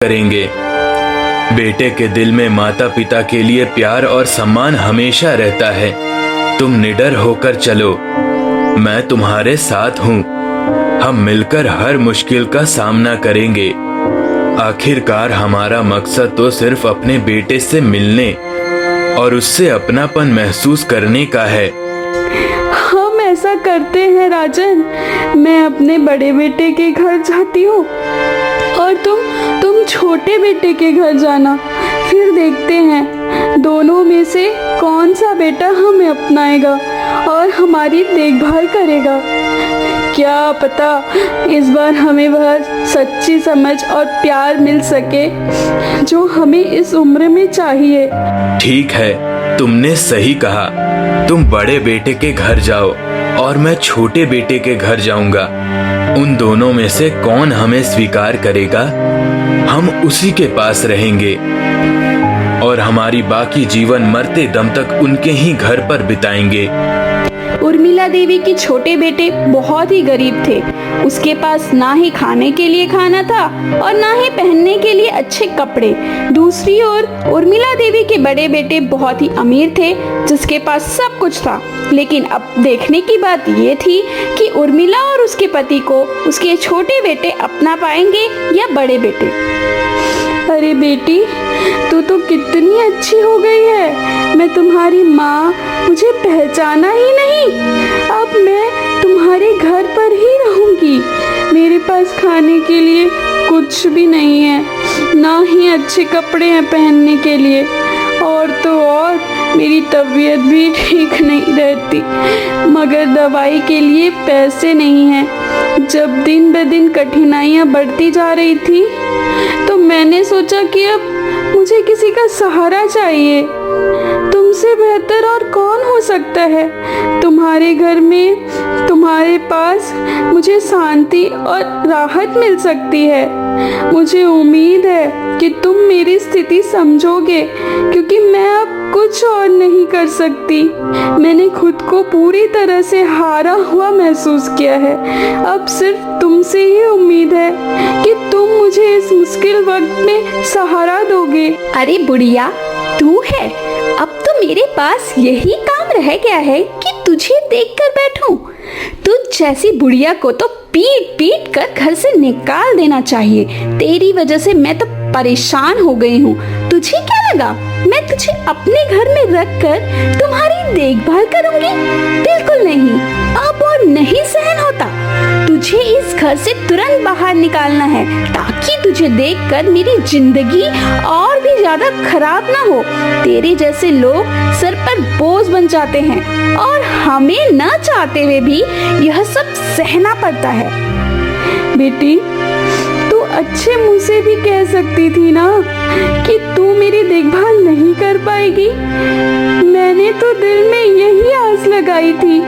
करेंगे। बेटे के दिल में माता पिता के लिए प्यार और सम्मान हमेशा रहता है। तुम निडर होकर चलो, मैं तुम्हारे साथ हूँ। हम मिलकर हर मुश्किल का सामना करेंगे। आखिरकार हमारा मकसद तो सिर्फ अपने बेटे से मिलने और उससे अपनापन महसूस करने का है। हम ऐसा करते हैं राजन। मैं अपने बड़े बेटे के घर जाती हूँ और तुम छोटे बेटे के घर जाना। फिर देखते हैं दोनों में से कौन सा बेटा हमें अपनाएगा और हमारी देखभाल करेगा। क्या पता इस बार हमें वह सच्ची समझ और प्यार मिल सके जो हमें इस उम्र में चाहिए। ठीक है, तुमने सही कहा। तुम बड़े बेटे के घर जाओ और मैं छोटे बेटे के घर जाऊंगा। उन दोनों में से कौन हमें स्वीकार करेगा, हम उसी के पास रहेंगे और हमारी बाकी जीवन मरते दम तक उनके ही घर पर बिताएंगे। उर्मिला देवी के छोटे बेटे बहुत ही गरीब थे। उसके पास ना ही खाने के लिए खाना था और ना ही पहनने के लिए अच्छे कपड़े। दूसरी ओर उर्मिला देवी के बड़े बेटे बहुत ही अमीर थे, जिसके पास सब कुछ था। लेकिन अब देखने की बात ये थी कि उर्मिला और उसके पति को उसके छोटे बेटे अपना पाएंगे या बड़े बेटे। अरे बेटी, तू तो कितनी अच्छी हो गई है। मैं तुम्हारी माँ, मुझे पहचाना ही नहीं। अब मैं तुम्हारे घर पर ही रहूंगी। मेरे पास खाने के लिए कुछ भी नहीं है, ना ही अच्छे कपड़े हैं पहनने के लिए, और तो और मेरी तबीयत भी ठीक नहीं रहती, मगर दवाई के लिए पैसे नहीं हैं। जब दिन ब दिन कठिनाइयाँ बढ़ती जा रही थी तो मैंने सोचा कि अब मुझे किसी का सहारा चाहिए। तुमसे बेहतर और कौन हो सकता है। तुम्हारे घर में, तुम्हारे पास मुझे शांति और राहत मिल सकती है। मुझे उम्मीद है कि तुम मेरी स्थिति समझोगे, क्योंकि मैं अब कुछ और नहीं कर सकती। मैंने खुद को पूरी तरह से हारा हुआ महसूस किया है। अब सिर्फ तुमसे ही उम्मीद है कि तुम मुझे इस मुश्किल वक्त में सहारा दोगे। अरे बुढ़िया, तू है। अब तो मेरे पास यही काम रह गया है कि तुझे देखकर बैठूं। तुझ जैसी बुढ़िया को तो पीट पीट कर घर से निकाल देना चाहिए। तेरी वजह से मैं तो परेशान हो गई हूँ। तुझे क्या लगा मैं तुझे अपने घर में रखकर तुम्हारी देखभाल करूंगी? बिल्कुल नहीं। अब और नहीं सहन होता। तुझे इस घर से तुरंत बाहर निकालना है, ताकि तुझे देखकर मेरी जिंदगी और भी ज्यादा खराब ना हो। तेरे जैसे लोग सर पर बोझ बन जाते हैं और हमें न चाहते हुए भी यह सब सहना पड़ता है। बेटी, तू अच्छे मुंह से भी कह सकती थी ना कि तू मेरी देखभाल नहीं कर पाएगी। मैंने तो दिल में यही आस लगाई थी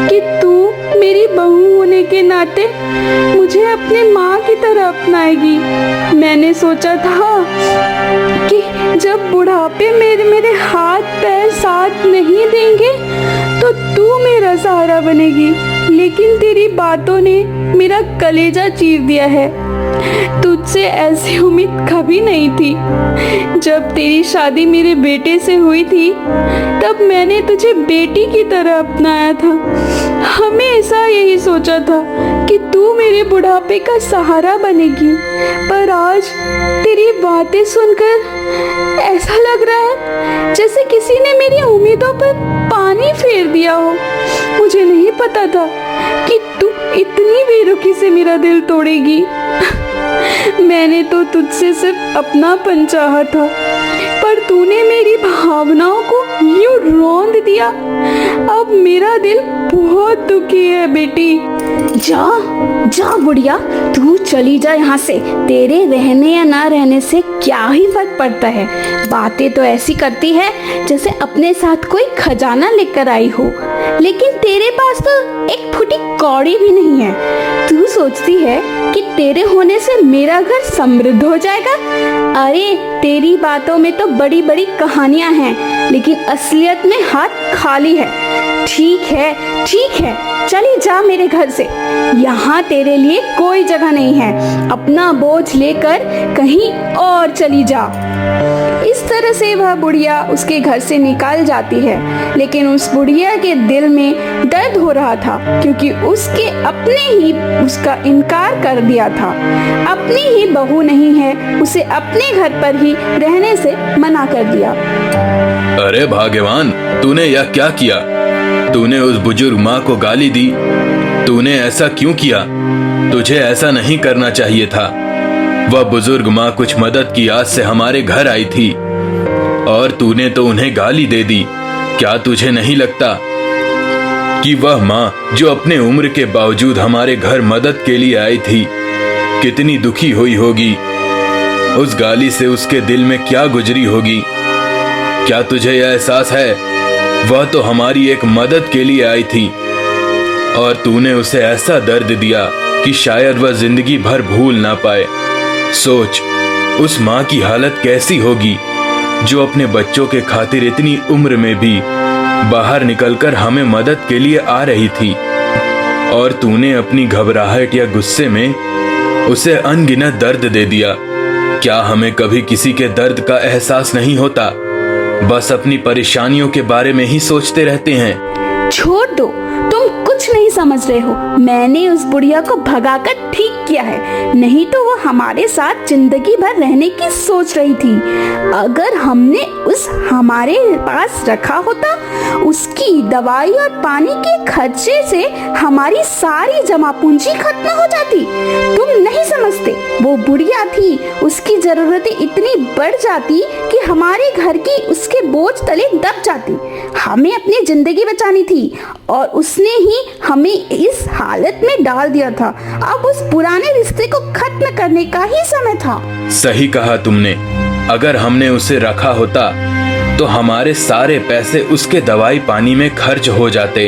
कि तू मेरी बहू होने के नाते मुझे अपनी माँ की तरह अपनाएगी। मैंने सोचा था कि जब बुढ़ापे में मेरे हाथ पैर साथ नहीं देंगे तो तू मेरा सहारा बनेगी, लेकिन तेरी बातों ने मेरा कलेजा चीर दिया है। तुझसे ऐसी उम्मीद कभी नहीं थी। जब तेरी शादी मेरे बेटे से हुई थी तब मैंने तुझे बेटी की तरह अपनाया था। हमेशा यही सोचा था कि तू मेरे बुढ़ापे का सहारा बनेगी, पर आज तेरी बातें सुनकर ऐसा लग रहा है जैसे किसी ने मेरी उम्मीदों पर पानी फेर दिया हो। मुझे नहीं पता था कि तू इतनी बेरुखी से मेरा दिल तोड़ेगी। मैंने तो तुझसे सिर्फ अपनापन चाहा था, पर तूने मेरी भावनाओं को यूं रौंद दिया। अब मेरा दिल बहुत दुखी है बेटी। जा जा बुढ़िया, तू चली जा यहाँ से। तेरे रहने या ना रहने से क्या ही फर्क पड़ता है। बातें तो ऐसी करती है जैसे अपने साथ कोई खजाना लेकर आई हो, लेकिन तेरे पास तो एक फुटी कौड़ी भी नहीं है। तू सोचती है कि तेरे होने से मेरा घर समृद्ध हो जाएगा। अरे तेरी बातों में तो बड़ी बड़ी कहानियां हैं, लेकिन असलियत में हाथ खाली है। ठीक है, चली जा मेरे घर से। यहाँ तेरे लिए कोई जगह नहीं है, अपना बोझ लेकर कहीं और चली जा। इस तरह से वह बुढ़िया उसके घर से निकाल जाती है, लेकिन उस बुढ़िया के दिल में दर्द हो रहा था क्योंकि उसके अपने ही उसका इनकार कर दिया था। अपनी ही बहू नहीं है, उसे अपने घर पर ही रहने से मना कर दिया। अरे भाग्यवान, तूने यह क्या किया? तूने उस बुजुर्ग माँ को गाली दी। तूने ऐसा क्यों किया? तुझे ऐसा नहीं करना चाहिए था। वह बुजुर्ग माँ कुछ मदद की आस से हमारे घर आई थी और तूने तो उन्हें गाली दे दी। क्या तुझे नहीं लगता कि वह माँ जो अपने उम्र के बावजूद हमारे घर मदद के लिए आई थी, कितनी दुखी हुई होगी? उस गाली से उसके दिल में क्या गुजरी होगी? क्या तुझे यह एहसास है? वह तो हमारी एक मदद के लिए आई थी और तूने उसे ऐसा दर्द दिया कि शायद वह जिंदगी भर भूल ना पाए। सोच, उस माँ की हालत कैसी होगी जो अपने बच्चों के खातिर इतनी उम्र में भी बाहर निकलकर हमें मदद के लिए आ रही थी और तूने अपनी घबराहट या गुस्से में उसे अनगिनत दर्द दे दिया। क्या हमें कभी किसी के दर्द का एहसास नहीं होता? बस अपनी परेशानियों के बारे में ही सोचते रहते हैं। छोड़ दो, तुम कुछ नहीं समझ रहे हो। मैंने उस बुढ़िया को भगाकर ठीक किया है, नहीं तो वो हमारे साथ जिंदगी भर रहने की सोच रही थी। अगर हमने उस हमारे पास रखा होता, उसकी दवाई और पानी के खर्चे से हमारी सारी जमा पूंजी खत्म हो जाती। तुम नहीं समझते, वो बुढ़िया थी, उसकी जरूरतें इतनी बढ़ जाती कि हमारे घर की उसके बोझ तले दब जाती। हमें अपनी जिंदगी बचानी थी और उसने ही हमें इस हालत में डाल दिया था। अब उस पुराने रिश्ते को खत्म करने का ही समय था। सही कहा तुमने। अगर हमने उसे रखा होता तो हमारे सारे पैसे उसके दवाई पानी में खर्च हो जाते।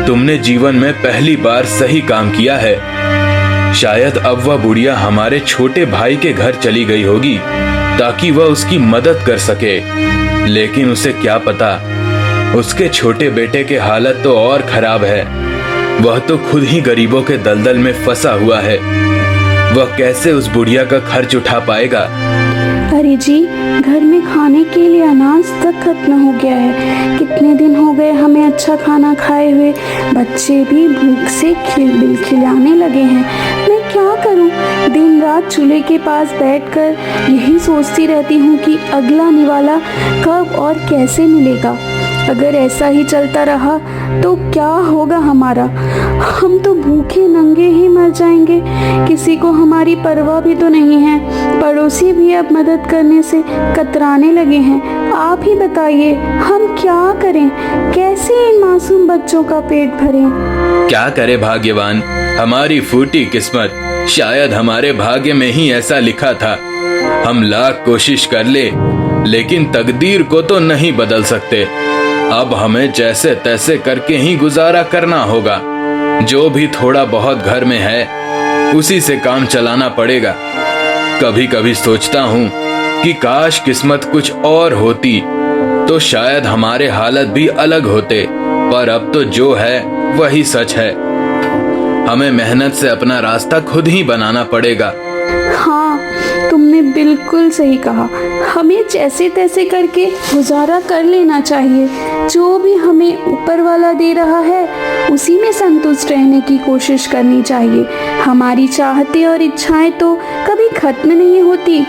तुमने जीवन में पहली बार सही काम किया है। शायद अब वह बुढ़िया हमारे छोटे भाई के घर चली गई होगी ताकि वह उसकी मदद कर सके, लेकिन उसे क्या पता, उसके छोटे बेटे की हालत तो और खराब है। वह तो खुद ही गरीबों के दलदल में फंसा हुआ है। वह कैसे उस बुढ़िया का खर्च उठा पाएगा? अरे जी, घर में खाने के लिए अनाज तक खत्म हो गया है। कितने दिन हो गए हमें अच्छा खाना खाए हुए। बच्चे भी भूख से खिलखिलाने लगे हैं। मैं क्या करूं? दिन रात चूल्हे के पास बैठकर यही सोचती रहती हूँ कि अगला निवाला कब और कैसे मिलेगा। अगर ऐसा ही चलता रहा तो क्या होगा हमारा? हम तो भूखे नंगे ही मर जाएंगे। किसी को हमारी परवाह भी तो नहीं है। पड़ोसी भी अब मदद करने से कतराने लगे हैं। आप ही बताइए, हम क्या करें? कैसे इन मासूम बच्चों का पेट भरें? क्या करे भाग्यवान, हमारी फूटी किस्मत। शायद हमारे भाग्य में ही ऐसा लिखा था। हम लाख कोशिश कर ले, लेकिन तकदीर को तो नहीं बदल सकते। अब हमें जैसे तैसे करके ही गुजारा करना होगा। जो भी थोड़ा बहुत घर में है उसी से काम चलाना पड़ेगा। कभी कभी सोचता हूँ कि काश किस्मत कुछ और होती तो शायद हमारे हालत भी अलग होते, पर अब तो जो है वही सच है। हमें मेहनत से अपना रास्ता खुद ही बनाना पड़ेगा। हाँ, तुमने बिल्कुल सही कहा। हमें जैसे तैसे करके गुजारा कर लेना चाहिए। जो भी हमें ऊपर वाला दे रहा है उसी में संतुष्ट रहने की कोशिश करनी चाहिए। हमारी चाहते और इच्छाएं तो कभी खत्म नहीं होती,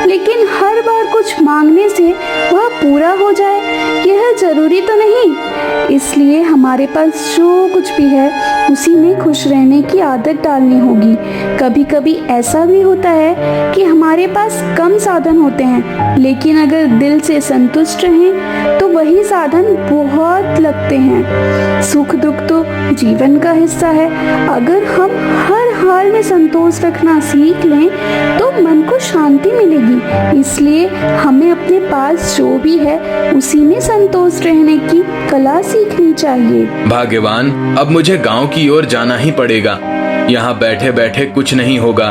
लेकिन हर बार कुछ मांगने से वह पूरा हो जाए यह जरूरी तो नहीं। इसलिए हमारे पास जो कुछ भी है उसी में खुश रहने की आदत डालनी होगी। कभी कभी ऐसा भी होता है कि हमारे पास कम साधन होते हैं, लेकिन अगर दिल से संतुष्ट रहें तो वही साधन बहुत लगते हैं। सुख दुख तो जीवन का हिस्सा है। अगर हम हर हाल में संतोष रखना सीख लें तो मन को शांति मिलेगी। इसलिए हमें अपने पास जो भी है उसी में संतोष रहने की कला सीखनी चाहिए। भाग्यवान, अब मुझे गांव की ओर जाना ही पड़ेगा। यहाँ बैठे बैठे कुछ नहीं होगा।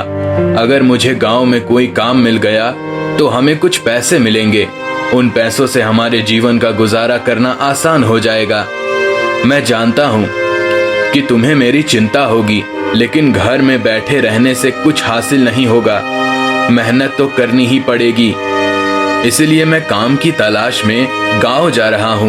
अगर मुझे गांव में कोई काम मिल गया तो हमें कुछ पैसे मिलेंगे। उन पैसों से हमारे जीवन का गुजारा करना आसान हो जाएगा। मैं जानता हूँ कि तुम्हें मेरी चिंता होगी, लेकिन घर में बैठे रहने से कुछ हासिल नहीं होगा। मेहनत तो करनी ही पड़ेगी। इसलिए मैं काम की तलाश में गांव जा रहा हूँ।